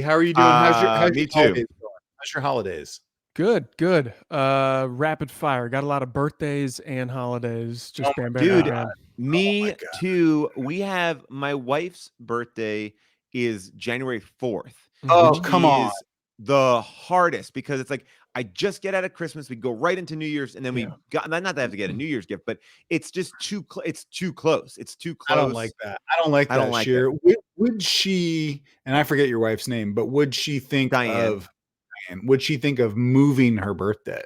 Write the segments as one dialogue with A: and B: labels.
A: How are you doing? How's
B: Me
A: your
B: too.
A: holidays going? How's your holidays?
C: Good. Rapid fire. Got a lot of birthdays and holidays.
A: Oh
C: Just bam,
A: my
C: bam, bam,
B: Dude,
A: god.
C: bam.
A: Oh my
B: me
A: god.
B: too. We have my wife's birthday is January 4th,
A: Oh,
B: which
C: Hmm.
A: come on.
B: is the hardest because it's like I just get out of Christmas, we go right into New Year's, and then
C: Yeah.
B: we got not that I have to get a New Year's gift, but it's just it's too close. It's too
A: I don't like
B: close.
A: that. I don't like
B: I don't
A: that,
B: like it.
A: Scheer. Would she, and I forget your wife's name, but would she think
B: Diane.
A: of moving her birthday?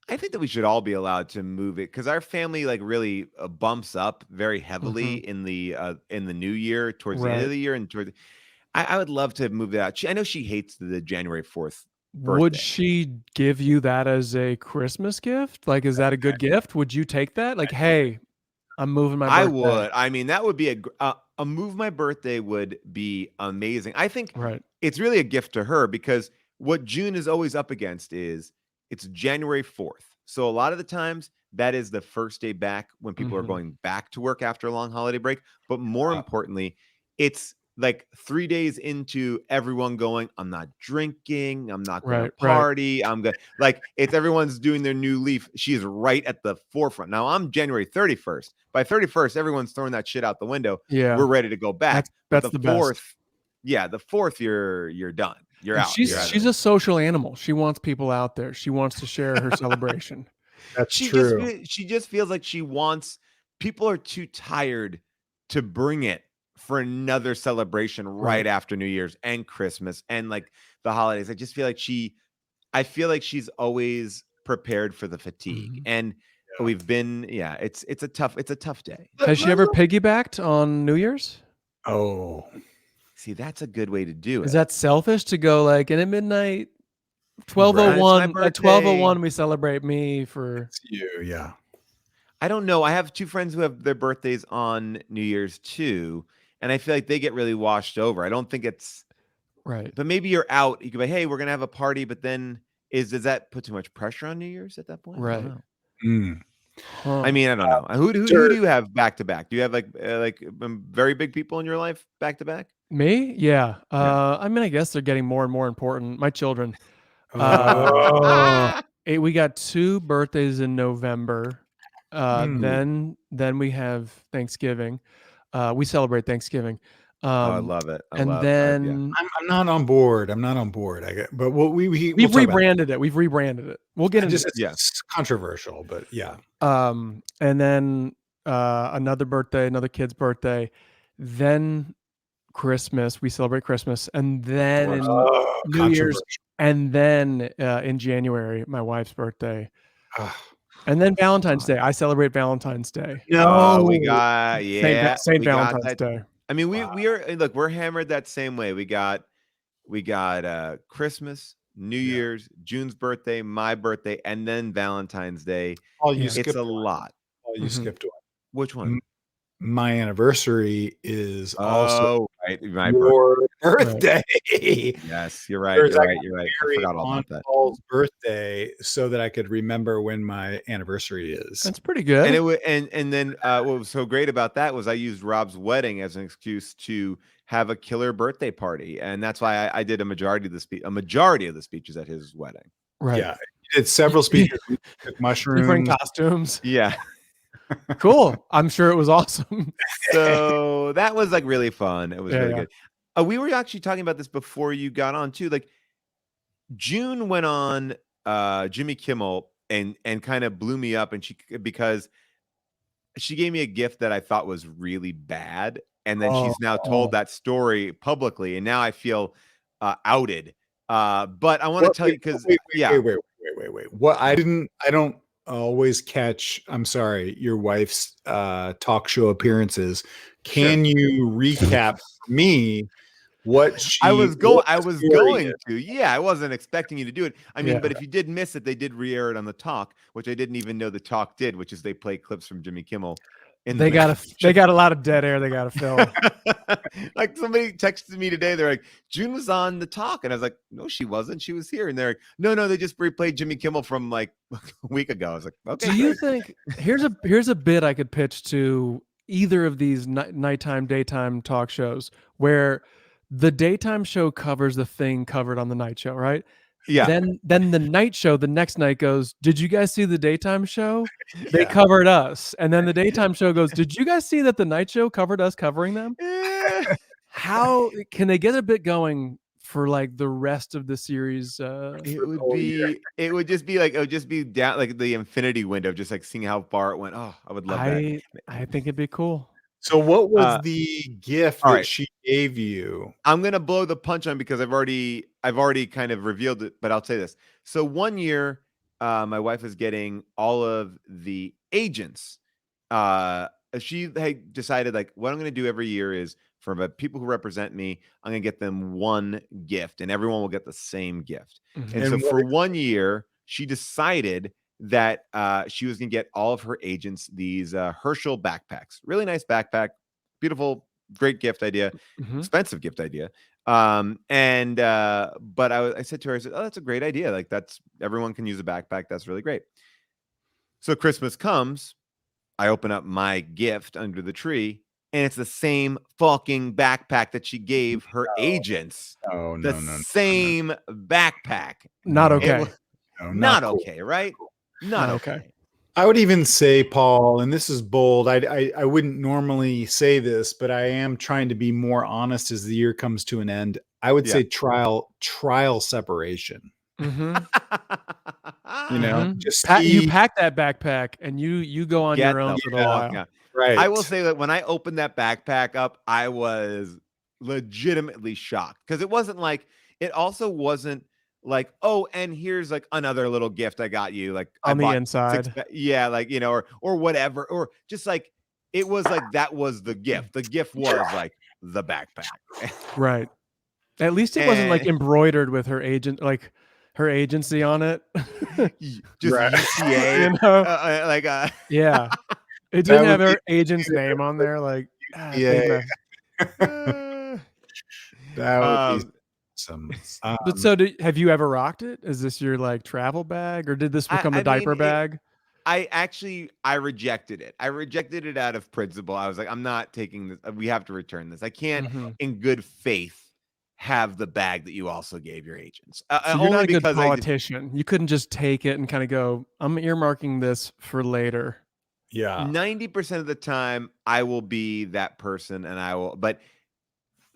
B: I think that we should all be allowed to move it because our family like really bumps up very heavily
C: Hmm.
B: in the new year towards the end of
C: Right.
B: the year and towards. I would love to move that. I know she hates the January 4th
C: Would
B: birthday.
C: she give you that as a Christmas gift? Like, is that a good gift? Would you take that? Like, hey, I'm moving my
B: I
C: birthday.
B: would. I mean, that would be a move. My birthday would be amazing. I think
C: Right.
B: it's really a gift to her because what June is always up against is it's January 4th. So a lot of the times that is the first day back when people are
C: Hmm.
B: going back to work after a long holiday break. But more importantly, it's like 3 days into everyone going, I'm not drinking, I'm not gonna
C: Right.
B: party, I'm gonna like it's everyone's doing their new leaf. She's right at the forefront. Now I'm January 31st. By 31st, everyone's throwing that shit out the window.
C: Yeah.
B: We're ready to go back.
C: That's
B: But
C: that's
B: the
C: the best.
B: fourth, yeah, the fourth, you're done. You're
C: And
B: out. You're out of
C: she's
B: it.
C: a social animal. She wants people out there. She wants to share her celebration.
A: That's true.
B: She just feels like she wants people are too tired to bring it for another celebration
C: Right.
B: right after New Year's and Christmas and like the holidays. I just feel like I feel like she's always prepared for the fatigue.
C: Mhm.
B: And
A: Yeah.
B: we've been, yeah, it's a tough day.
C: Has she ever piggybacked on New Year's?
A: Oh,
B: See, that's a good way to do
C: Is
B: it.
C: that selfish to go like, and at midnight,
A: right.
B: It's my
C: 12:01 at
B: birthday.
C: 12:01 we celebrate me for
A: It's you. Yeah.
B: I don't know. I have two friends who have their birthdays on New Year's too, and I feel like they get really washed over. I don't think it's
C: right.
B: but maybe you're out. You could be, hey, we're gonna have a party, but then does that put too much pressure on New Year's at that point? I don't
C: Right.
B: know.
A: Mm.
B: I
C: Huh.
B: mean, I don't know. Who
A: Sure.
B: do you have back to back? Do you have like very big people in your life back to back?
C: Me? Yeah.
B: Yeah.
C: I mean, I guess they're getting more and more important. My children.
A: Oh.
C: We got 2 birthdays in November.
A: Mm.
C: Then we have Thanksgiving. We celebrate Thanksgiving.
B: Oh, I
C: Um,
B: love it. I
C: and
B: love. Yeah.
C: then
A: I'm not on board. I'm not on board. I get, but we'll
C: we've
A: talk about it.
C: rebranded it. We've rebranded it. We'll get
A: I
C: into
A: just
C: it.
B: Yeah.
A: it's controversial, but yeah.
C: And then another birthday, another kid's birthday, then Christmas. We celebrate Christmas, and
B: Of
C: then
B: course.
C: in
A: Oh,
C: New Year's,
A: controversial.
C: and then in January, my wife's birthday,
A: Ah.
C: and then Valentine's
B: God.
C: Day. I celebrate Valentine's Day,
B: We
A: No.
B: got
C: Saint
B: we got
C: Valentine's
B: that.
C: Day.
B: I mean,
A: Wow.
B: we are look, we're hammered that same way. We got Christmas, New
A: Yeah.
B: Year's, June's birthday, my birthday, and then Valentine's Day.
A: Oh, you
C: Yeah.
B: It's
A: skipped
B: a
A: one.
B: lot.
A: Oh, you
C: Mhm.
A: skipped one.
B: Which one?
A: My anniversary is also
B: Oh, right, my birthday.
A: your
C: Right.
A: birthday.
B: Yes, you're right.
A: Whereas
B: You're
A: I
B: right.
A: got
B: You're right. I
A: married
B: forgot all
A: on
B: about that.
A: Paul's birthday so that I could remember when my anniversary is.
C: That's pretty
B: And
C: good.
B: it was, and then what was so great about that was I used Rob's wedding as an excuse to have a killer birthday party, and that's why I did a majority of the speeches at his wedding.
C: Right.
A: Yeah. You did several speeches. We took mushrooms.
C: Different costumes.
B: Yeah.
C: Cool. I'm sure it was awesome.
B: So that was like really fun. It was
C: Yeah,
B: really
C: yeah.
B: good. We were actually talking about this before you got on too. Like June went on Jimmy Kimmel and kind of blew me up, and because she gave me a gift that I thought was really bad, and then she's now told
A: Oh.
B: that story publicly, and now I feel outed. But I want to
A: What,
B: tell you because
A: wait. What I don't always catch, I'm sorry, your wife's talk show appearances. Can you recap for me what
B: I was
A: what
B: going
A: the story is?
B: to. Yeah, I wasn't expecting you to do it. I mean,
C: Yeah.
B: but if you did miss it, they did re-air it on the talk, which I didn't even know the talk did, which is they play clips from Jimmy Kimmel in the
C: They
B: middle.
C: got a lot of dead air they got to fill.
B: Like somebody texted me today, they're like, June was on the talk, and I was like, no, she wasn't. She was here, and they're like, no, they just replayed Jimmy Kimmel from like a week ago. I was like, okay.
C: Do you think here's a bit I could pitch to either of these nighttime, daytime talk shows where the daytime show covers the thing covered on the night show, right?
B: Yeah.
C: Then the night show the next night goes, "Did you guys see the daytime show? They
A: Yeah.
C: covered us." And then the daytime show goes, "Did you guys see that the night show covered us covering them?"
B: Eh.
C: How can they get a bit going for like the rest of the series?
B: It would
A: whole year.
B: be. It would just be like. It would just be down like the infinity window, just like seeing how far it went. Oh, I would love that.
C: I think it'd be cool.
A: So what was
B: Uh,
A: the gift
B: all
A: that
B: right.
A: she gave you?
B: I'm gonna blow the punch on because I've already kind of revealed it, but I'll say this. So one year, my wife was getting all of the agents. She had decided like what I'm gonna do every year is for the people who represent me, I'm gonna get them one gift, and everyone will get the same gift.
C: Mhm.
B: And
A: And
B: so
A: what
B: for 1 year, she decided that she was gonna get all of her agents these Herschel backpacks. Really nice backpack, beautiful, great gift idea.
C: Mhm.
B: Expensive gift idea. But I said to her, I said, "Oh, that's a great idea. Like that's everyone can use a backpack. That's really great." So Christmas comes, I open up my gift under the tree, and it's the same fucking backpack that she gave her agents.
A: Oh
B: The
A: no,
B: same backpack.
C: Not
A: No,
B: It
C: okay.
B: was
A: no,
B: not
A: cool.
B: okay, right? Not
C: Not
B: okay.
C: okay.
A: I would even say, Paul, and this is bold. I wouldn't normally say this, but I am trying to be more honest as the year comes to an end. I would
B: Yeah.
A: say trial separation.
C: Mhm.
A: You know,
C: Mhm.
A: just
C: You
A: see,
C: pack that backpack and you go on
B: Get
C: your own
B: the
C: for a
B: fuck
C: while.
B: out.
A: right.
B: I will say that when I opened that backpack up, I was legitimately shocked because it wasn't like it also wasn't like, oh, and here's like another little gift I got you. Like I
C: On the
B: bought
C: inside.
B: yeah, like or whatever, or just like it was like that was the gift. The gift was like the backpack.
C: Right. At least it wasn't like
B: And
C: embroidered with her agent, like her agency on it.
B: just
A: Right.
B: UTA,
C: You know?
B: like
C: Yeah. It
A: That
C: didn't have
A: would be
C: her agent's name on there. Like, thank
A: yeah.
C: you.
A: That would be
B: um,
A: some.
C: But so have you ever rocked it? Is this your like travel bag or did this become a
B: I mean,
C: diaper bag?
B: I rejected it. I rejected it out of principle. I was like, I'm not taking this. We have to return this. I can't,
C: Mhm.
B: in good faith, have the bag that you also gave your agents.
C: So you're not
B: Only
C: a good
B: because I just
C: politician. You couldn't just take it and kind of go, I'm earmarking this for later.
A: Yeah.
B: 90% of the time I will be that person, and I will. But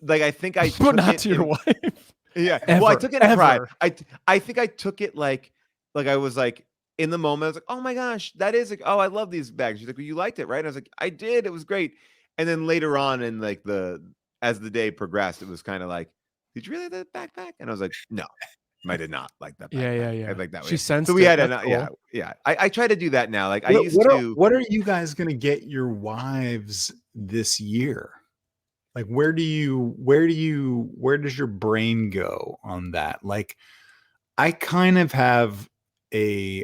B: like, I think I
C: But
B: took
C: not
B: it
C: to your
B: in.
C: wife.
B: Yeah. Well, I
C: Ever.
B: took it in pride.
C: Ever.
B: I think I took it like I was like in the moment. I was like, oh my gosh, that is like, oh, I love these bags. She's like, well, you liked it, right? And I was like, I did. It was great. And then later on, in like as the day progressed, it was kind of like, did you really like that backpack? And I was like, no, I did not like that
C: Yeah,
B: backpack.
C: yeah,
B: I
C: yeah.
B: like that
C: She
B: way. So
C: sensed
B: we
C: it.
B: had
C: That's
B: yeah,
C: cool.
B: yeah. I try to do that now. Like I used to.
A: What are you guys gonna get your wives this year? Like where does your brain go on that? Like I kind of have a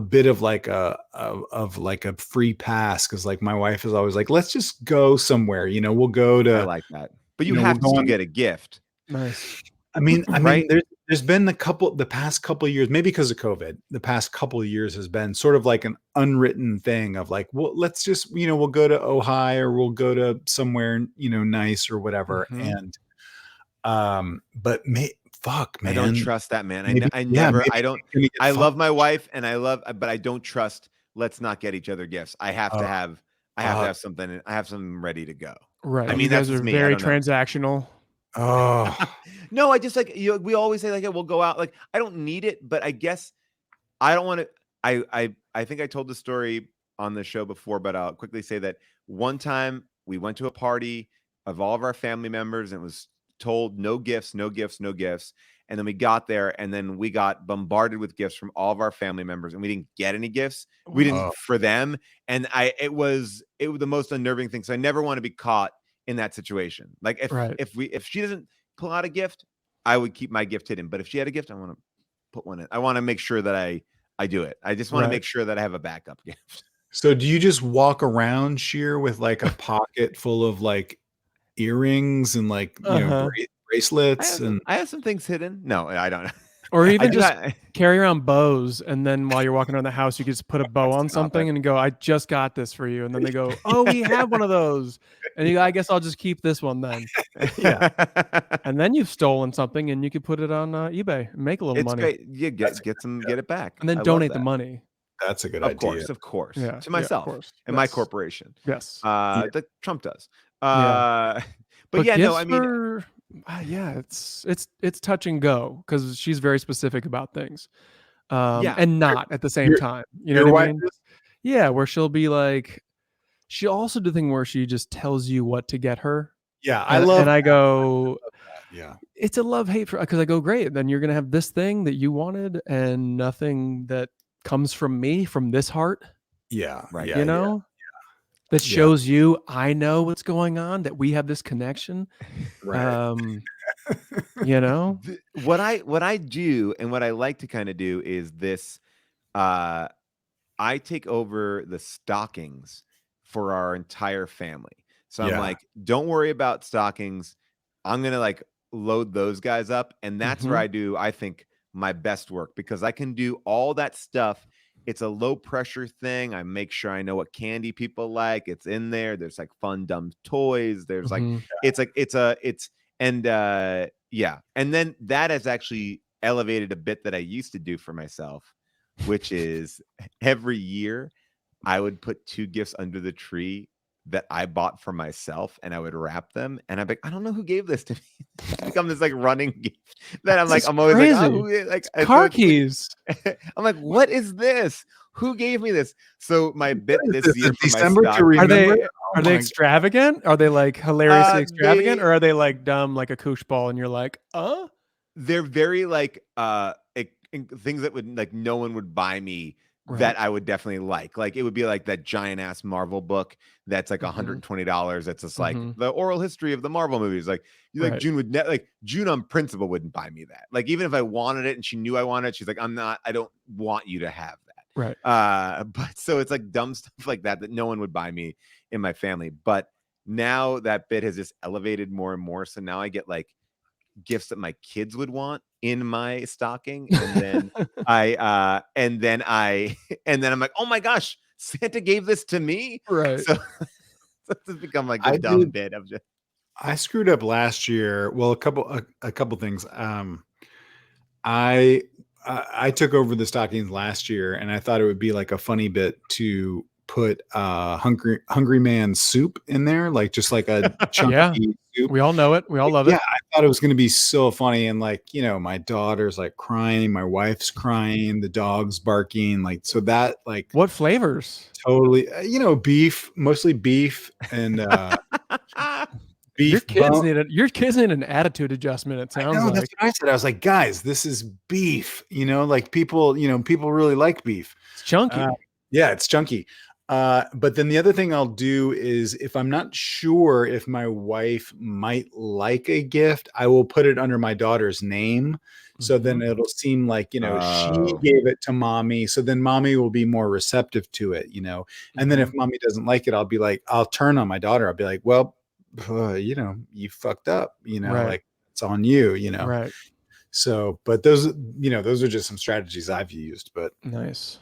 A: bit of like a free pass because like my wife is always like, let's just go somewhere. We'll go
B: I
A: to,
B: like that, but you
A: we'll
B: have to
A: go
B: still
A: on.
B: get a gift,
C: Nice.
A: I mean,
B: right?
A: there's been the past couple of years, maybe because of COVID, the past couple of years has been sort of like an unwritten thing of like, well, let's just, we'll go to Ojai or we'll go to somewhere, nice or whatever.
C: Mhm.
A: And, but fuck,
B: I don't
A: man,
B: trust that, man.
A: maybe,
B: I
A: yeah,
B: never,
A: maybe
B: I don't,
A: it's gonna get
B: I love
A: fucked.
B: my wife and but I don't trust, let's not get each other gifts. I have to
A: Oh,
B: have,
A: fuck.
B: something, I have something ready to go.
C: Right.
B: I
C: You
B: mean, that's
C: guys are
B: just me. I
C: very
B: don't know.
C: transactional.
A: Oh,
B: No, I just like, we always say like, yeah, we'll go out. Like, I don't need it, but I guess I don't want to, I think I told the story on the show before, but I'll quickly say that one time we went to a party of all of our family members and it was told no gifts, no gifts, no gifts. And then we got there and then we got bombarded with gifts from all of our family members and we didn't get any gifts. We
C: What?
B: didn't for them. And it was the most unnerving thing. So I never want to be caught in that situation. Like
C: Right.
B: if she doesn't pull out a gift, I would keep my gift hidden. But if she had a gift, I want to put one in. I want to make sure that I do it. I just want to
C: Right.
B: make sure that I have a backup gift.
A: so do you just walk around Scheer with like a pocket full of like earrings and like
C: Uh-huh.
A: bracelets and
B: I have some things hidden. No, I don't.
C: Or even just
B: I
C: carry around bows, and then while you're walking around the house, you can just put a bow on
B: Stop
C: something
B: it.
C: and go, "I just got this for you." And then they go, "Oh, we have one of those." And you go, "I guess I'll just keep this one then."
A: Yeah.
C: And then you've stolen something, and you could put it on eBay and make a little
B: It's
C: money,
B: great. You
A: That's a
B: get it back.
C: and then
B: I love
C: donate the
B: that.
C: money.
A: That's a good
B: Of
A: idea.
B: course, of course.
C: Yeah,
B: To
C: yeah, of
B: myself
C: course.
B: and my
C: Yes,
B: corporation.
C: yes,
A: Yeah.
B: That Trump does.
C: yeah.
B: But yeah, no,
C: gifts
B: I mean,
C: for yeah, it's touch and go because she's very specific about things,
B: yeah.
C: and not at the same
A: Your
C: time. You know
A: your
C: what I
A: wife
C: mean?
A: is?
C: Yeah, where she'll be like, she'll also do the thing where she just tells you what to get her,
A: Yeah, I
C: and
A: love
C: I
A: that.
C: go,
A: Yeah.
C: it's a love hate for because I go, great, then you're gonna have this thing that you wanted and nothing that comes from me from this heart,
A: Yeah.
B: Right.
A: Yeah.
C: you
A: Yeah.
C: know, that
A: Yeah.
C: shows you I know what's going on, that we have this connection.
A: Right.
C: You know,
B: What I do and what I like to kind of do is this. Uh, I take over the stockings for our entire family. So I'm
A: Yeah.
B: like, don't worry about stockings. I'm gonna like load those guys up, and that's where
C: Mhm.
B: I do, I think, my best work because I can do all that stuff. It's a low pressure thing. I make sure I know what candy people like. It's in there. There's like fun, dumb toys. There's like,
C: Mhm.
B: it's and yeah. And then that has actually elevated a bit that I used to do for myself, which is every year I would put 2 gifts under the tree that I bought for myself, and I would wrap them, and I'm like, "I don't know who gave this to me." It's become this, like, running gift that I'm like,
C: This is
B: I'm always like, "Oh,
C: crazy.
B: who like,"
C: It's
B: and so
C: car
B: it's like
C: keys.
B: I'm like, "What is this? Who gave me this?" So my bit
A: What is
B: this
A: this,
B: year
A: a
B: for my
A: December to
B: stock
C: Are
A: remember?
C: they
A: Oh
C: are they
A: my
C: extravagant? Are they, like, hilariously extravagant,
B: they
C: or are they, like, dumb like a koosh ball and you're like,
B: they're very like things that would like no one would buy me
C: Right.
B: that I would definitely like it would be like that giant ass Marvel book that's like
C: Mhm.
B: $120 that's just like
C: Mhm.
B: the oral history of the Marvel movies. Like you like
C: Right.
B: June would like June on principle wouldn't buy me that. Like even if I wanted it and she knew I wanted it, she's like, I don't want you to have
C: Right.
B: that. But so it's like dumb stuff like that that no one would buy me in my family. But now that bit has just elevated more and more. So now I get like gifts that my kids would want in my stocking, and then I and then I'm like, oh my gosh, Santa gave this to me.
C: Right.
B: So, so it's become like the
A: I
B: dumb
A: did
B: bit of just
A: I screwed up last year. Well, a couple things. I I took over the stockings last year, and I thought it would be like a funny bit to put hungry man soup in there, like just like a
C: Yeah.
A: chunky soup.
C: We all know it. We all love
A: Yeah,
C: it.
A: I thought it was going to be so funny, and like my daughter's like crying, my wife's crying, the dog's barking, like so that like
C: What flavors?
A: totally, beef, mostly beef and beef bone.
C: Your kids need an attitude adjustment, it
A: I
C: sounds
A: know, that's
C: like.
A: what I said. I was like, "Guys, this is beef," like people really like beef.
C: It's
A: Uh,
C: chunky.
A: yeah, it's chunky. But then the other thing I'll do is if I'm not sure if my wife might like a gift, I will put it under my daughter's name. So then
C: Mhm.
A: it'll seem like, she
B: oh
A: gave it to mommy. So then mommy will be more receptive to it. And then if
C: Mhm.
A: mommy doesn't like it, I'll be like, I'll turn on my daughter. I'll be like, well, you fucked up,
C: Right.
A: like it's on you.
C: Right.
A: So, but those are just some strategies I've used, but
C: Nice.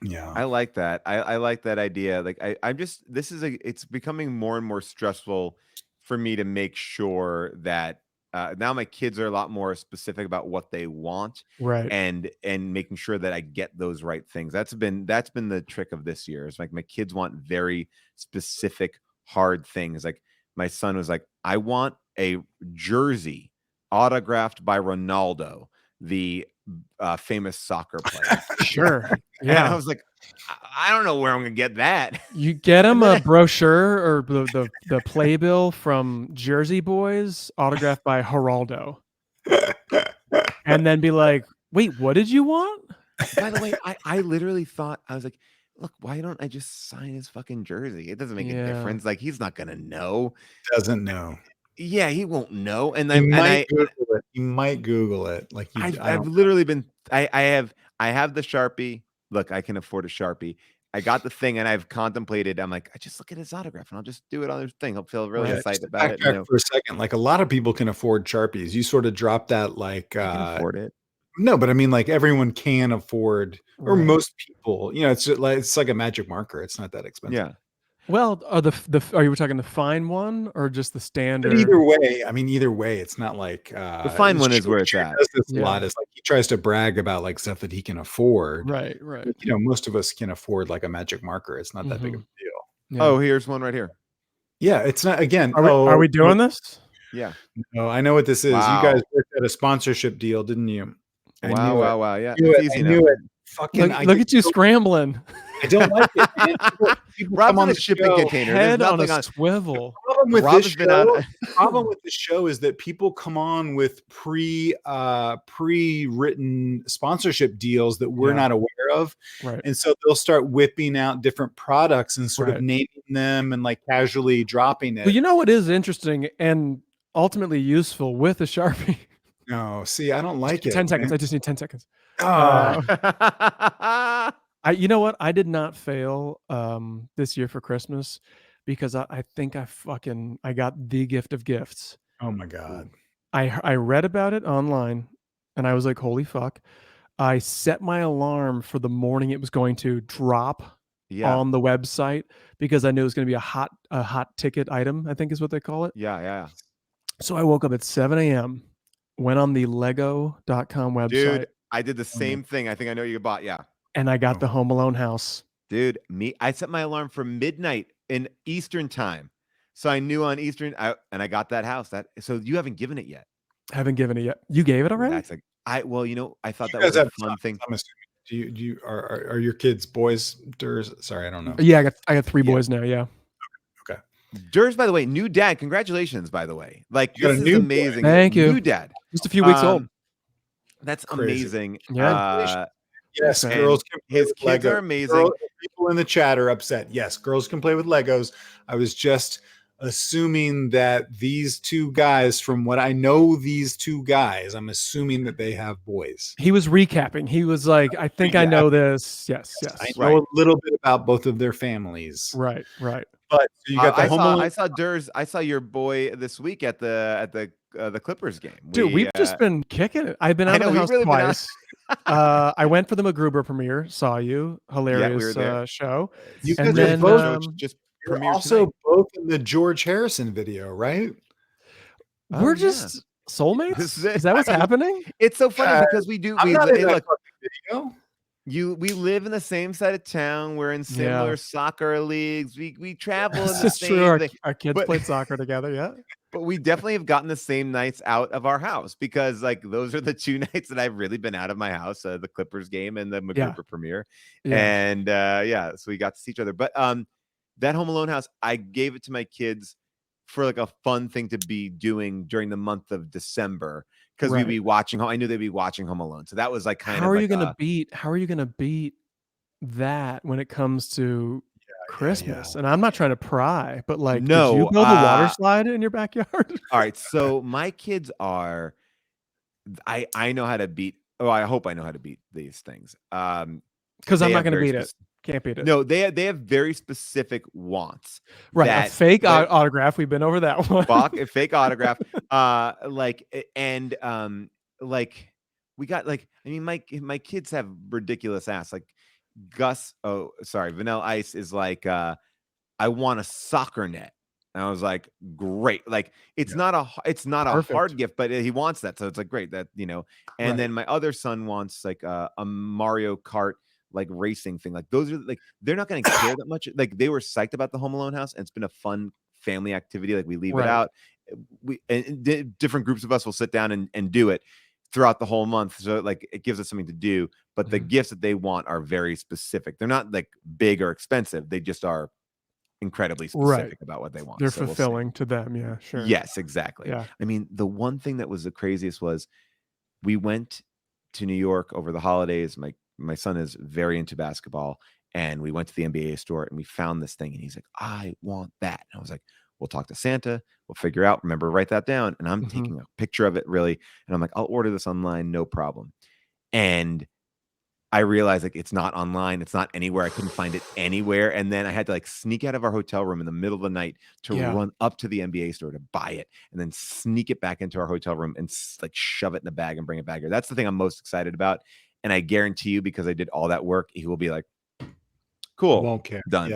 A: yeah,
B: I like that. I like that idea. Like I'm just it's becoming more and more stressful for me to make sure that now my kids are a lot more specific about what they want
C: Right.
B: and making sure that I get those right things. That's been the trick of this year. Is like my kids want very specific hard things. Like my son was like, I want a jersey autographed by Ronaldo, the famous soccer player.
C: Sure.
B: And I
C: Yeah.
B: was like, I don't know where I'm gonna get that.
C: You get
B: And
C: him
B: then
C: a brochure or the playbill from Jersey Boys autographed by Geraldo, and then be like, "Wait, what did you want?"
B: by the way, I literally thought I was like, look, why don't I just sign his fucking jersey? It doesn't make a
C: Yeah.
B: difference. Like he's not gonna know.
A: doesn't know.
B: Yeah, he won't know. And
A: He
B: I'm and
A: might
B: I
A: Google it. He might Google it. Like I
B: I've
A: don't.
B: literally been I have the Sharpie. Look, I can afford a Sharpie. I got the thing and I've contemplated. I'm like, I just look at his autograph and I'll just do it on his thing. He'll feel really
C: Right.
B: excited
A: Just to
B: about it.
A: backtrack for a second. Like a lot of people can afford Sharpies. You sort of drop that like
B: I can afford it.
A: No, but I mean, like everyone can afford, or
C: Right.
A: most people, it's like a magic marker. It's not that expensive.
B: Yeah.
C: Well, are you talking the fine one or just the
A: But
C: standard?
A: either way, it's not like
B: The fine one is where it's at.
A: Does this a
C: Yeah.
A: lot. Is like he tries to brag about like stuff that he can afford.
C: Right. Right.
A: Most of us can afford like a magic marker. It's not that big of a deal.
C: Yeah.
B: Oh, here's one right here.
A: Yeah, it's not. Again,
C: Are we doing this?
B: Yeah.
A: No, I know what this is.
B: Wow.
A: You guys worked at a sponsorship deal, didn't you? I
B: Wow,
A: knew
B: wow,
A: it.
B: wow. Yeah,
A: I knew
B: it's
A: it.
B: easy
A: I
B: now.
A: knew it. Fucking,
C: Look at you scrambling.
A: I don't like it, man. People
B: Rob's
A: come on
B: in a
A: the
B: shipping
A: show.
B: container. There's
C: Head on
B: nothing
C: a
B: on.
C: swivel.
A: Problem with
B: Rob
A: this
B: has been on.
A: show, problem with the show is that people come on with pre-written sponsorship deals that we're not aware of,
C: Right.
A: and so they'll start whipping out different products and sort of
C: Right.
A: naming them and like casually dropping it.
C: Well, you know what is interesting and ultimately useful with a Sharpie?
A: No, see, I don't like it.
C: 10 seconds.
A: man.
C: I just need 10 seconds.
A: Oh,
C: You know what? I did not fail this year for Christmas because I think I got the gift of gifts.
A: oh my God.
C: I read about it online and I was like, holy fuck. I set my alarm for the morning it was going to drop
B: Yeah.
C: on the website because I knew it was going to be a hot ticket item, I think is what they call it.
B: Yeah.
C: So I woke up at 7 a.m., went on the lego.com website.
B: Dude, I did the same thing. I think I know what you bought. Yeah.
C: And I got the Home Alone house.
B: Dude, I set my alarm for midnight in Eastern time. So I knew on Eastern, and I got that house. So you haven't given it yet.
C: Haven't given it yet. You gave it already?
B: That's like, I thought that
A: You
B: was
A: guys
B: a
A: have
B: fun
A: sons,
B: thing.
A: I'm assuming. Do you are your kids boys? Sorry, I don't know.
C: Yeah, I got 3 boys now. Yeah.
A: Okay.
B: Durs, by the way, new dad. Congratulations, by the way. Like,
A: You got
B: this
A: a
B: is
A: new
B: amazing.
C: boy. Thank you.
B: New dad.
C: Just a few weeks old.
B: That's
A: Crazy.
B: amazing.
C: Yeah.
A: Yes,
C: And
A: girls can play
B: his
A: with
B: kids
A: Legos.
B: are amazing.
A: People in the chat are upset. Yes, girls can play with Legos. I was just assuming that these two guys, from what I know, I'm assuming that they have boys.
C: He was recapping. He was like, I think I know this. Yes.
A: I know a little bit about both of their families.
C: Right.
A: But so you got the Home Alone.
B: I saw Durs. I saw your boy this week at the Clippers game.
C: Dude, we've just been kicking it. I've been out of the house twice. I went for the MacGruber premiere. Saw you. Hilarious show.
A: You
C: and
A: guys
C: then
A: are both
B: just
A: you're also both in the George Harrison video, right?
C: We're just soulmates. Is that what's happening?
B: It's so funny because we do.
A: I'm not in that video.
B: We live in the same side of town. We're in similar soccer leagues. We travel in the
C: This is
B: same
C: true.
B: thing.
C: Our kids played soccer together. Yeah.
B: But we definitely have gotten the same nights out of our house because like those are the 2 nights that I've really been out of my house, the Clippers game and the MacGruber premiere.
C: Yeah.
B: And so we got to see each other. But that Home Alone house, I gave it to my kids for like a fun thing to be doing during the month of December because we'd be watching. I knew they'd be watching Home Alone, so that was like kind of. How are you gonna
C: beat that when it comes to Christmas? And I'm not trying to pry, but like, did you build a water slide in your backyard?
B: All right, so my kids are. I know how to beat. Oh, I hope I know how to beat these things.
C: Because I'm not going to beat it. Can't beat it.
B: No, they have very specific wants.
C: Right, a fake autograph. We've been over that one.
B: A fake autograph. We got like. I mean, my kids have ridiculous ass. Like Gus. Oh, sorry. Vanilla Ice is like. I want a soccer net. And I was like, great. Like it's not a hard gift, but he wants that. So it's like great that And then my other son wants like a Mario Kart like racing thing. Like those are like they're not going to care that much. Like they were psyched about the Home Alone house, and it's been a fun family activity. Like we leave it out. Different groups of us will sit down and do it throughout the whole month. So like it gives us something to do. But the gifts that they want are very specific. They're not like big or expensive. They just are incredibly specific about what they want.
C: They're fulfilling to them. Yeah, sure.
B: Yes, exactly.
C: Yeah.
B: I mean, the one thing that was the craziest was we went to New York over the holidays. My son is very into basketball, and we went to the NBA store and we found this thing, and he's like, I want that. And I was like, we'll talk to Santa. We'll figure out. Remember, write that down. And I'm taking a picture of it, really. And I'm like, I'll order this online, no problem. And I realized like it's not online, it's not anywhere. I couldn't find it anywhere, and then I had to like sneak out of our hotel room in the middle of the night to run up to the NBA store to buy it, and then sneak it back into our hotel room and like shove it in a bag and bring it back here. That's the thing I'm most excited about, and I guarantee you, because I did all that work, he will be like, cool,
A: Won't care.
B: done.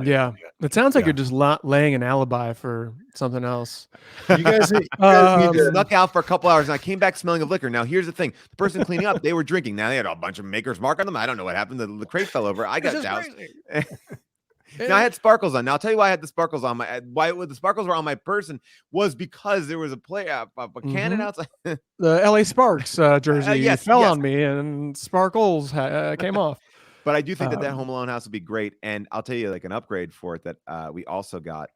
C: Yeah. It sounds like you're just laying an alibi for something else.
A: You guys need to
B: snuck out for a couple hours, and I came back smelling of liquor. Now, here's the thing: the person cleaning up, they were drinking. Now they had a bunch of Maker's Mark on them. I don't know what happened. The crate fell over. I got doused. Now I had sparkles on. Now I'll tell you why I had the sparkles on why the sparkles were on my person was because there was a cannon outside.
C: The LA Sparks jersey fell on me, and sparkles came off.
B: But I do think that Home Alone house would be great. And I'll tell you like an upgrade for it that we also got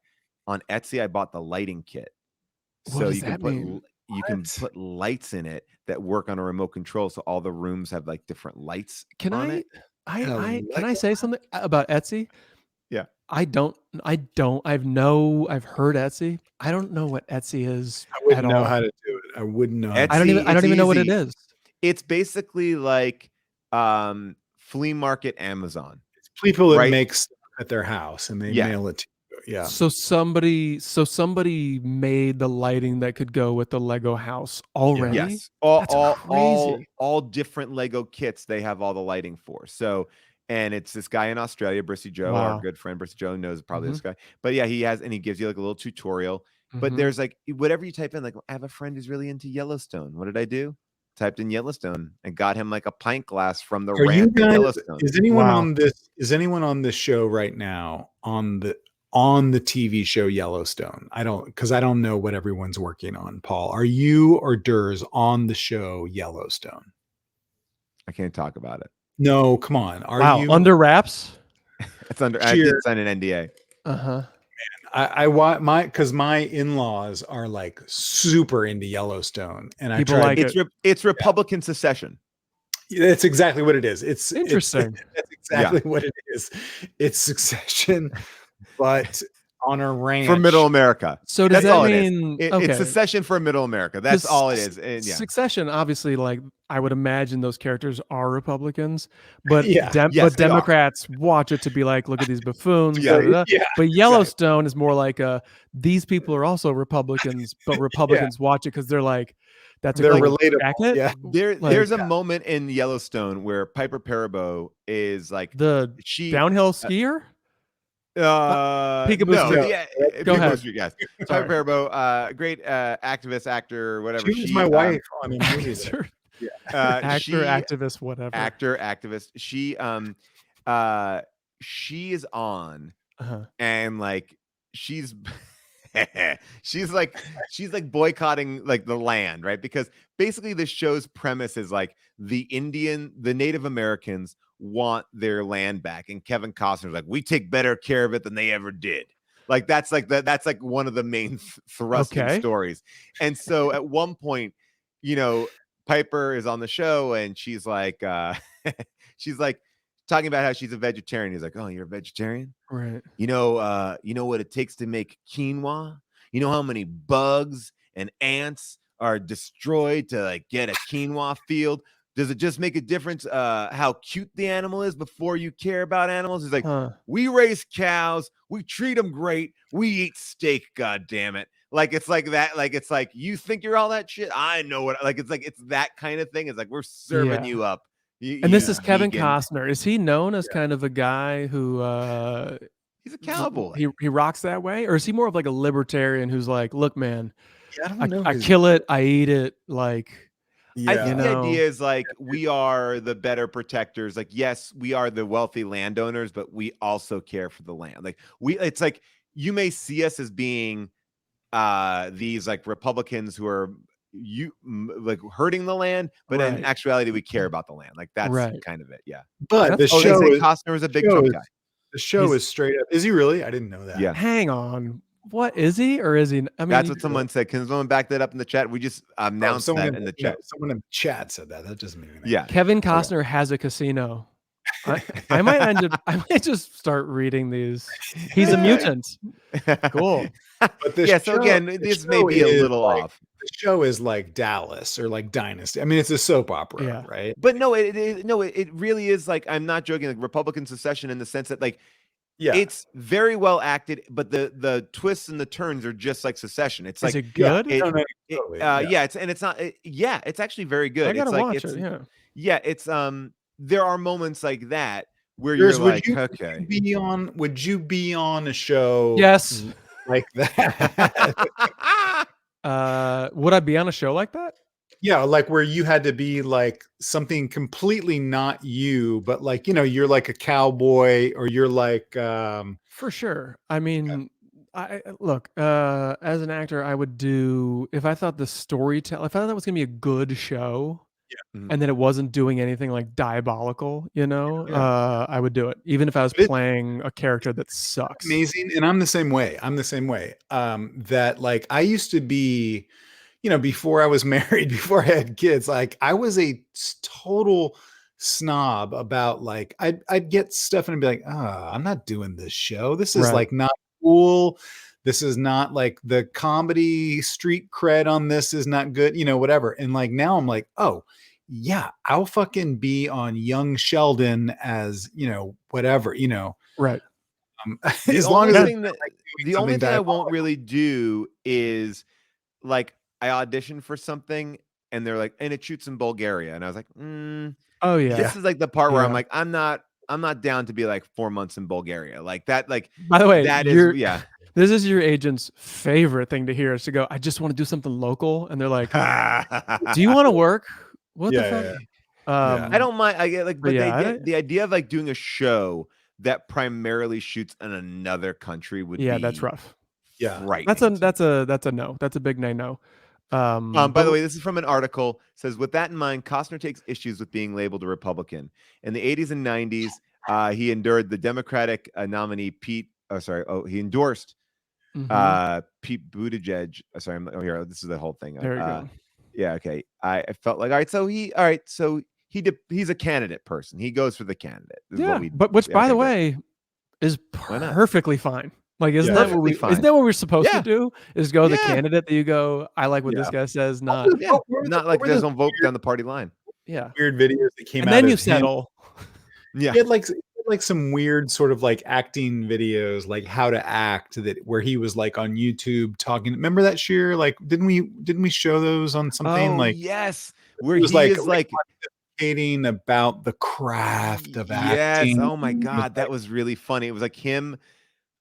B: on Etsy. I bought the lighting kit. So you can put lights in it that work on a remote control. So all the rooms have like different lights. Can
C: I say something about Etsy?
B: Yeah.
C: I've heard Etsy. I don't know what Etsy is.
A: I wouldn't know how to do it. I wouldn't know.
C: I don't even know what it is.
B: It's basically like flea market Amazon.
A: It's people that make stuff at their house and they mail it to you. Yeah.
C: So somebody made the lighting that could go with the Lego house already.
B: Yes. All different Lego kits they have all the lighting for. So, and it's this guy in Australia, Brissy Joe, our good friend Brissy Joe knows probably this guy. But yeah, he gives you like a little tutorial. But there's like whatever you type in, like I have a friend who's really into Yellowstone. What did I do? Typed in Yellowstone and got him like a pint glass from the ramp in Yellowstone.
A: Is anyone on this? Is anyone on this show right now on the TV show Yellowstone? I don't know what everyone's working on. Paul, are you or Durs on the show Yellowstone?
B: I can't talk about it.
A: No, come on. Are you
C: under wraps?
B: It's under. I did sign an NDA.
A: I want because my in-laws are like super into Yellowstone, and
B: it's Republican secession.
A: That's exactly what it is. It's
C: interesting.
A: That's exactly what it is. It's Succession, but on a ranch
B: for Middle America.
C: So does that mean
B: it's Succession for Middle America? That's all it is. And,
C: Succession, obviously, like I would imagine those characters are Republicans, but Democrats watch it to be like, look at these buffoons. But Yellowstone is more like these people are also Republicans, but Republicans watch it because they're like, they're
A: relatable.
C: Yeah.
B: There's a moment in Yellowstone where Piper Perabo is like
C: downhill skier.
B: Peekaboo.
C: Go ahead.
B: Yes. Piper Perabo, great activist, actor, whatever.
A: She was my wife on a movie.
C: Activist, whatever.
B: Activist. She is on, and like she's like boycotting like the land, right? Because basically the show's premise is like the Native Americans want their land back, and Kevin Costner's like, we take better care of it than they ever did. Like that's like one of the main thrusting stories. And so at one point, Piper is on the show and she's like talking about how she's a vegetarian. He's like, oh, you're a vegetarian?
C: Right.
B: You know what it takes to make quinoa? You know how many bugs and ants are destroyed to like get a quinoa field? Does it just make a difference how cute the animal is before you care about animals? He's like, we raise cows, we treat them great, we eat steak, god damn it. Like it's like that, like it's like you think you're all that shit. I know what it's that kind of thing. It's like we're serving you up.
C: And this is Kevin Costner. Is he known as kind of a guy who
B: he's a cowboy?
C: He rocks that way? Or is he more of like a libertarian who's like, look, man,
A: I don't know.
C: I kill it, I eat it, like
B: I think the idea is like we are the better protectors. Like, yes, we are the wealthy landowners, but we also care for the land. Like it's like you may see us as being these like Republicans who are like hurting the land, but in actuality, we care about the land. Like that's kind of it. Yeah.
A: But the show
B: Costner is a big Trump guy.
A: The show is straight up. Is he really? I didn't know that.
B: Yeah.
C: Hang on. What is he or is he? I mean,
B: that's what someone said. Can someone back that up in the chat? We just announced that in the chat.
A: Someone in the chat said that. That doesn't mean anything.
B: Yeah.
C: Kevin Costner has a casino. I might just start reading these. He's a mutant. Cool.
A: But
B: so again, this may be a little off.
A: the show is like Dallas or like Dynasty. I mean, it's a soap opera, right?
B: But no, it really is like, I'm not joking, like Republican Secession, in the sense that like, it's very well acted, but the twists and the turns are just like Succession. It's like,
C: is it good?
B: It's not. It's actually very good.
C: I gotta
B: it's like
C: watch it.
B: It's there are moments like that where you're like, okay,
A: would you be on a show?
C: Yes.
A: Like that.
C: Would I be on a show like that?
A: Yeah, like where you had to be like something completely not you, but like, you're like a cowboy, or you're like
C: for sure. I mean, I look, as an actor, I would do, if I thought if I thought that was gonna be a good show, and then it wasn't doing anything like diabolical, I would do it, even if I was playing a character that sucks.
A: Amazing. And I'm the same way. That like I used to be, before I was married, before I had kids, like I was a total snob about like I'd get stuff and I'd be like, I'm not doing this show. This is like not cool. This is not like the comedy street cred on this is not good, whatever. And like now I'm like, oh yeah, I'll fucking be on Young Sheldon as, whatever,
C: Right.
A: As long as
B: the only thing I won't really do is like I auditioned for something and they're like, and it shoots in Bulgaria, and I was like,
C: oh yeah,
B: this is like the part where I'm like, I'm not down to be like 4 months in Bulgaria, like that. Like,
C: by the way,
B: that is
C: this is your agent's favorite thing to hear, is to go, I just want to do something local, and they're like, do you want to work? What the fuck?
B: I don't mind. I get like, but the idea of like doing a show that primarily shoots in another country would be
C: that's rough.
B: Right.
C: That's a no. That's a big no.
B: By the way, this is from an article. It says, with that in mind, Costner takes issues with being labeled a Republican. In the 80s and 90s, he endured the Democratic nominee he endorsed Pete Buttigieg. Here, this is the whole thing.
C: There you go.
B: Yeah, okay. I felt like, so he's a candidate person. He goes for the candidate.
C: Which, by the way, is perfectly fine. Like, isn't that what we're supposed to do? Is go the candidate that you go, I like what this guy says, not
B: like there's no vote down the party line.
C: Yeah.
A: Weird videos that came out.
C: And then you settle.
A: Yeah. He had like some weird sort of like acting videos, like how to act, where he was like on YouTube talking. Remember that, Scheer? Like, didn't we show those on something?
B: Oh,
A: like,
B: yes. Where he is like
A: about the craft of acting.
B: Yes. Oh my God. That was really funny. It was like him.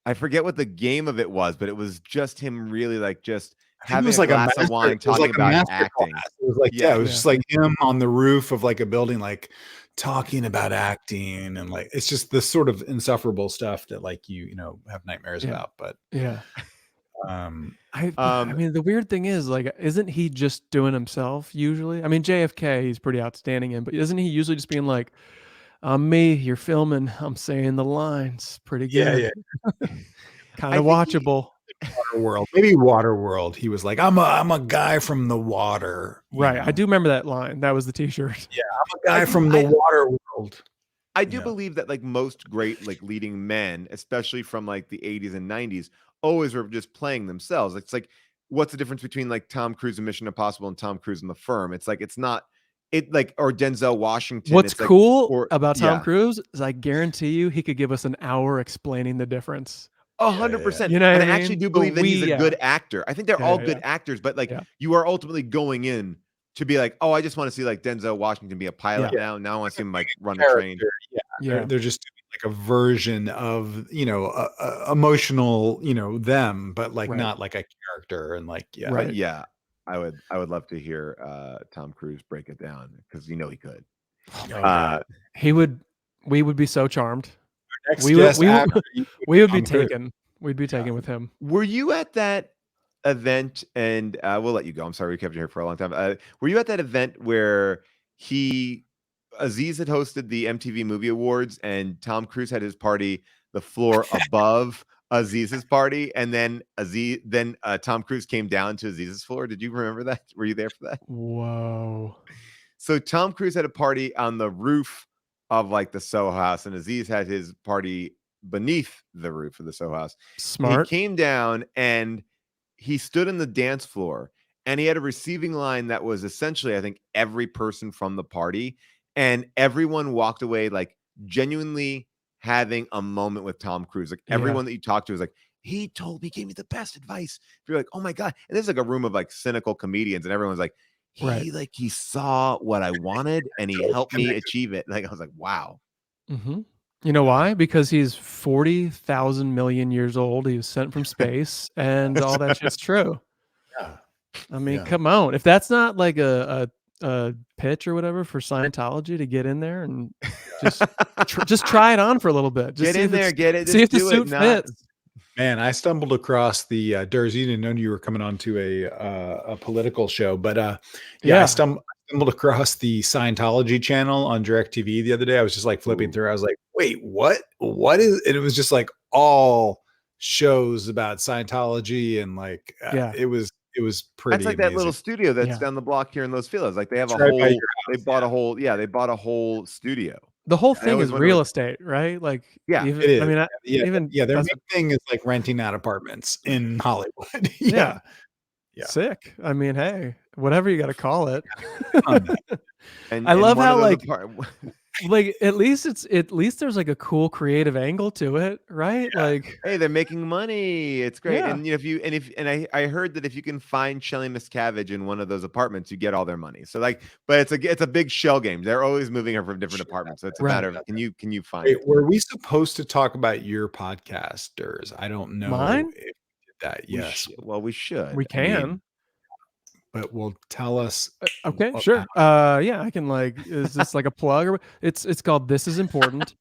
B: I forget what the game of it was, but it was just him really like just having a glass of wine talking about acting.
A: It was like, it was just like him on the roof of like a building, like talking about acting, and like it's just this sort of insufferable stuff that like you have nightmares about. But
C: I mean, the weird thing is, like, isn't he just doing himself usually? I mean, JFK, he's pretty outstanding in, but isn't he usually just being like, me, you're filming, I'm saying the lines pretty good. Kind of watchable.
A: Waterworld, maybe Waterworld. He was like, I'm a guy from the water.
C: Right. I do remember that line. That was the t-shirt.
A: Yeah, I'm a guy from the water world.
B: I do believe that like most great like leading men, especially from like the 80s and 90s, always were just playing themselves. It's like, what's the difference between like Tom Cruise in Mission Impossible and Tom Cruise in The Firm? It's like, it's not or Denzel Washington.
C: What's cool about Tom Cruise is I guarantee you he could give us an hour explaining the difference.
B: 100%.
C: You know what I mean?
B: Actually do believe that he's a good actor. I think they're all good actors, but like you are ultimately going in to be like, oh, I just want to see like Denzel Washington be a pilot now. Now I want to see him like run a train.
A: They're just doing like a version of emotional them, but like not like a character, and like
B: I would love to hear Tom Cruise break it down, because he could.
C: He would. We would be so charmed. We would be taken. We'd be taken with him.
B: Were you at that event? And we'll let you go. I'm sorry we kept you here for a long time. Were you at that event where Aziz had hosted the MTV Movie Awards, and Tom Cruise had his party the floor above Aziz's party, and then Tom Cruise came down to Aziz's floor? Did you remember that? Were you there for that?
C: Whoa.
B: So Tom Cruise had a party on the roof of like the Soho House, and Aziz had his party beneath the roof of the Soho House.
C: Smart.
B: He came down and he stood in the dance floor, and he had a receiving line that was essentially, I think, every person from the party, and everyone walked away like genuinely having a moment with Tom Cruise. Like everyone that you talked to was like, he gave me the best advice. You're like, oh my God. And there's like a room of like cynical comedians, and everyone's like, he saw what I wanted and he helped me achieve it. Like I was like, wow.
C: Mm-hmm. You know why? Because he's 40,000 million years old. He was sent from space, and all that shit's true.
A: Yeah.
C: I mean, come on. If that's not like a pitch or whatever for Scientology to get in there and just try it on for a get
B: in there, get it.
C: See if the suit fits.
A: Man, I stumbled across the Durs. You didn't know you were coming on to a political show, but I stumbled across the Scientology channel on DirecTV the other day. I was just like flipping through. I was like, wait, what? What is? And it was just like all shows about Scientology, and like it was pretty.
B: That's like
A: amazing.
B: that little studio that's down the block here in Los Feliz. Like they have they bought a whole studio.
C: The whole thing is real estate, right? Like,
A: it is. I mean, their main thing is like renting out apartments in Hollywood. Yeah.
C: Sick. I mean, hey, whatever you got to call it.
B: And
C: I love how like at least there's like a cool creative angle to it, right? Like,
B: hey, they're making money. It's great. And I heard that if you can find Shelley Miscavige in one of those apartments, you get all their money. So like, but it's a big shell game. They're always moving her from different apartments. So it's a matter of can you find it?
A: Were we supposed to talk about your podcasters? I don't know.
C: Mine?
A: If we did that. Yes.
B: We should.
C: We can.
A: But will tell us.
C: Okay, sure. Yeah, I can is this like a plug or it's called This Is Important.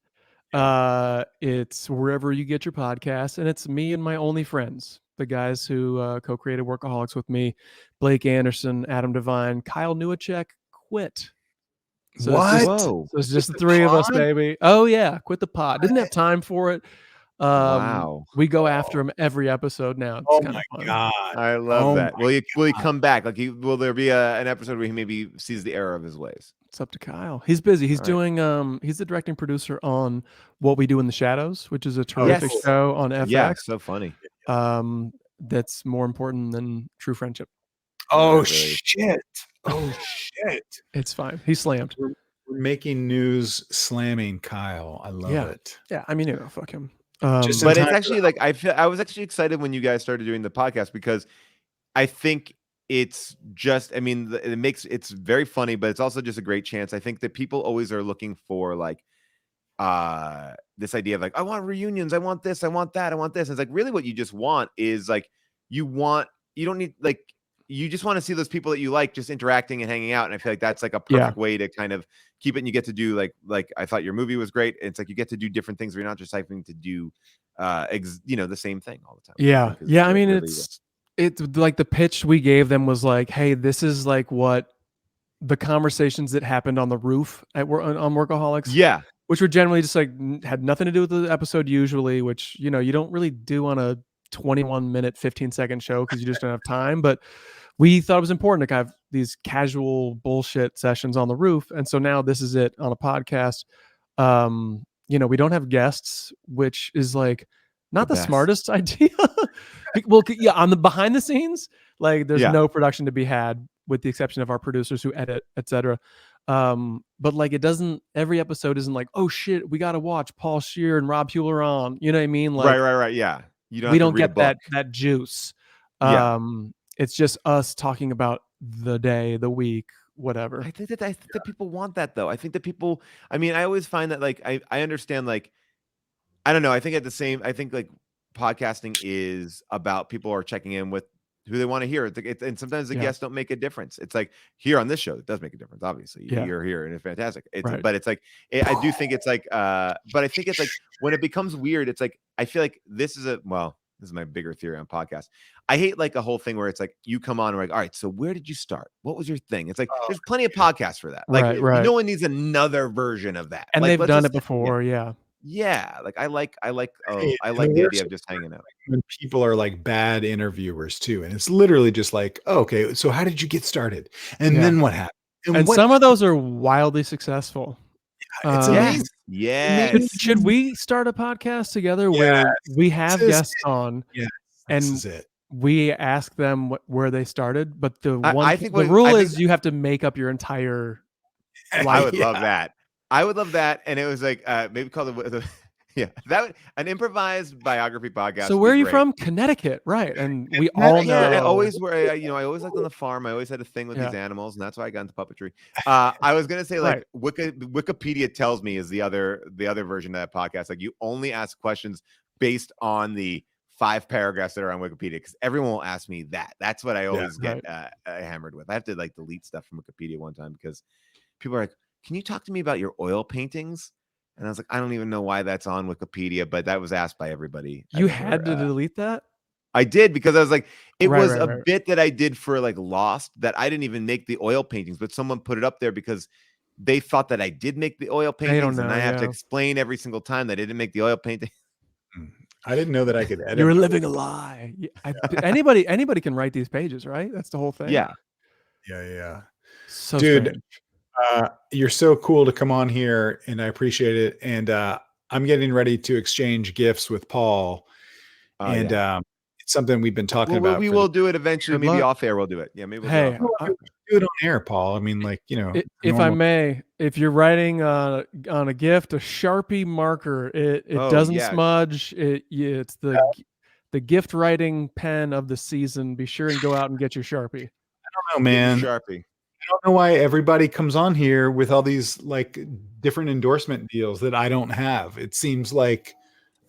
C: It's wherever you get your podcast, and it's me and my only friends, the guys who co-created Workaholics with me, Blake Anderson, Adam Devine, Kyle Newacek quit. So
A: what?
C: It's just the three of us, baby. Oh yeah, quit the pod. Didn't have time for it.
B: Wow.
C: We go after him every episode now. It's kind of fun.
A: God,
B: I love that. Will he come back? Like, will there be an episode where he maybe sees the error of his ways?
C: It's up to Kyle. He's busy. He's doing. He's the directing producer on What We Do in the Shadows, which is a terrific show on FX.
B: Yeah, so funny.
C: That's more important than True Friendship.
A: Oh shit! Oh shit!
C: It's fine. He's slammed.
A: We're making news slamming Kyle. I love it.
C: Yeah, I mean, fuck him.
B: But it's actually like I was actually excited when you guys started doing the podcast, because I think it's just, I mean, it's very funny, but it's also just a great chance. I think that people always are looking for like this idea of like, I want reunions, I want this, I want that, I want this. It's like really what you just want is like you don't need like you just want to see those people that you like just interacting and hanging out. And I feel like that's like a perfect way to kind of keep it. And you get to do like I thought your movie was great. It's like you get to do different things where you're not just having to do the same thing all the time.
C: Yeah. I mean, it's like the pitch we gave them was like, hey, this is like what the conversations that happened on the roof on Workaholics.
B: Yeah.
C: Which were generally just like had nothing to do with the episode usually, which, you don't really do on a 21-minute, 15-second show because you just don't have time. But we thought it was important to have these casual bullshit sessions on the roof. And so now this is it on a podcast. We don't have guests, which is like not the smartest idea. Well, yeah, on the behind the scenes, like there's no production to be had with the exception of our producers who edit, etc. But like every episode isn't like, oh shit, we got to watch Paul Scheer and Rob Hewler on, you know what I mean? Like,
B: right. Yeah.
C: We don't get that juice. It's just us talking about the day, the week, whatever.
B: I think that people want that though. I think that people, I mean, I always find that like, I understand, like, I don't know. I think I think like podcasting is about people are checking in with who they want to hear. And sometimes the guests don't make a difference. It's like here on this show, it does make a difference. Obviously you're here and it's fantastic. But it's like, I do think it's like, but I think it's like when it becomes weird, it's like, I feel like this is my bigger theory on podcasts. I hate like a whole thing where it's like you come on and we're like, all right, so where did you start? What was your thing? It's like there's plenty of podcasts for that. Like no one needs another version of that.
C: And
B: like,
C: they've done it before.
B: Yeah. Like I like the idea of just hanging out.
A: When people are like bad interviewers too, and it's literally just like, oh, okay, so how did you get started? And then what happened?
C: And some of those are wildly successful.
A: It's amazing.
B: Yes.
C: Should we start a podcast together where we have guests on?
A: Yeah.
C: And
A: this is it.
C: we ask them where they started, but the rule is you have to make up your entire life.
B: I would love that. I would love that. And it was like maybe call it an improvised biography podcast.
C: So where are you from? Connecticut, right? And we all know.
B: I always lived on the farm. I always had a thing with these animals, and that's why I got into puppetry. I was gonna say like Wikipedia tells me is the other version of that podcast. Like you only ask questions based on the 5 paragraphs that are on Wikipedia, because everyone will ask me that. That's what I always get hammered with. I have to like delete stuff from Wikipedia one time because people are like, "Can you talk to me about your oil paintings?" And I was like, I don't even know why that's on Wikipedia, but that was asked by everybody.
C: You had to delete that?
B: I did, because I was like, it was a bit that I did for like Lost that I didn't even make the oil paintings, but someone put it up there because they thought that I did make the oil paintings, and I have to explain every single time that I didn't make the oil painting.
A: I didn't know that I could edit.
C: You were living a lie. Anybody can write these pages, right? That's the whole thing.
B: Yeah.
C: So
A: dude,
C: strange.
A: You're so cool to come on here, and I appreciate it. And I'm getting ready to exchange gifts with Paul, and it's something we've been talking about.
B: We will do it eventually. Maybe off air we'll do it. Yeah, maybe we'll
A: do it on air, Paul. I mean, like, you know,
C: if I may, if you're writing on a gift, a Sharpie marker, it doesn't smudge. It's the gift writing pen of the season. Be sure and go out and get your Sharpie.
A: I don't know, man.
B: Sharpie.
A: I don't know why everybody comes on here with all these like different endorsement deals that I don't have. It seems like,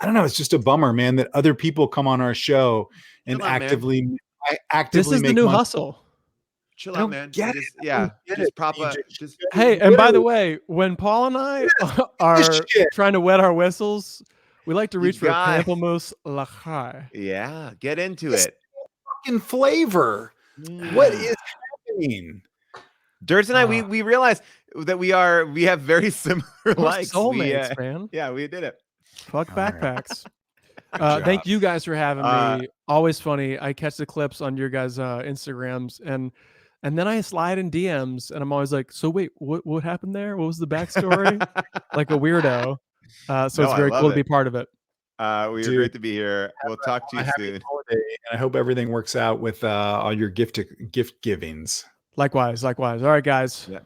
A: I don't know, it's just a bummer, man, that other people come on our show and actively
C: this is
A: make
C: the new
A: money.
C: Hustle.
B: Chill out, man.
A: Just
C: hey, and by the way, when Paul and I are trying to wet our whistles, we like to reach for a pamplemousse L'Chaim.
B: Yeah, get into it.
A: Fucking flavor. What is happening?
B: Dirts and I, we realized that we have very similar likes.
C: Soulmates, man.
B: Yeah, we did it.
C: Fuck backpacks. Thank you guys for having me. Always funny. I catch the clips on your guys' Instagrams, and then I slide in DMs, and I'm always like, so wait, what happened there? What was the backstory? Like a weirdo. So it's very cool to be part of it.
B: We're great to be here. We'll talk to you soon.
A: Holiday, and I hope everything works out with all your gift givings.
C: Likewise. All right, guys.
B: Yeah.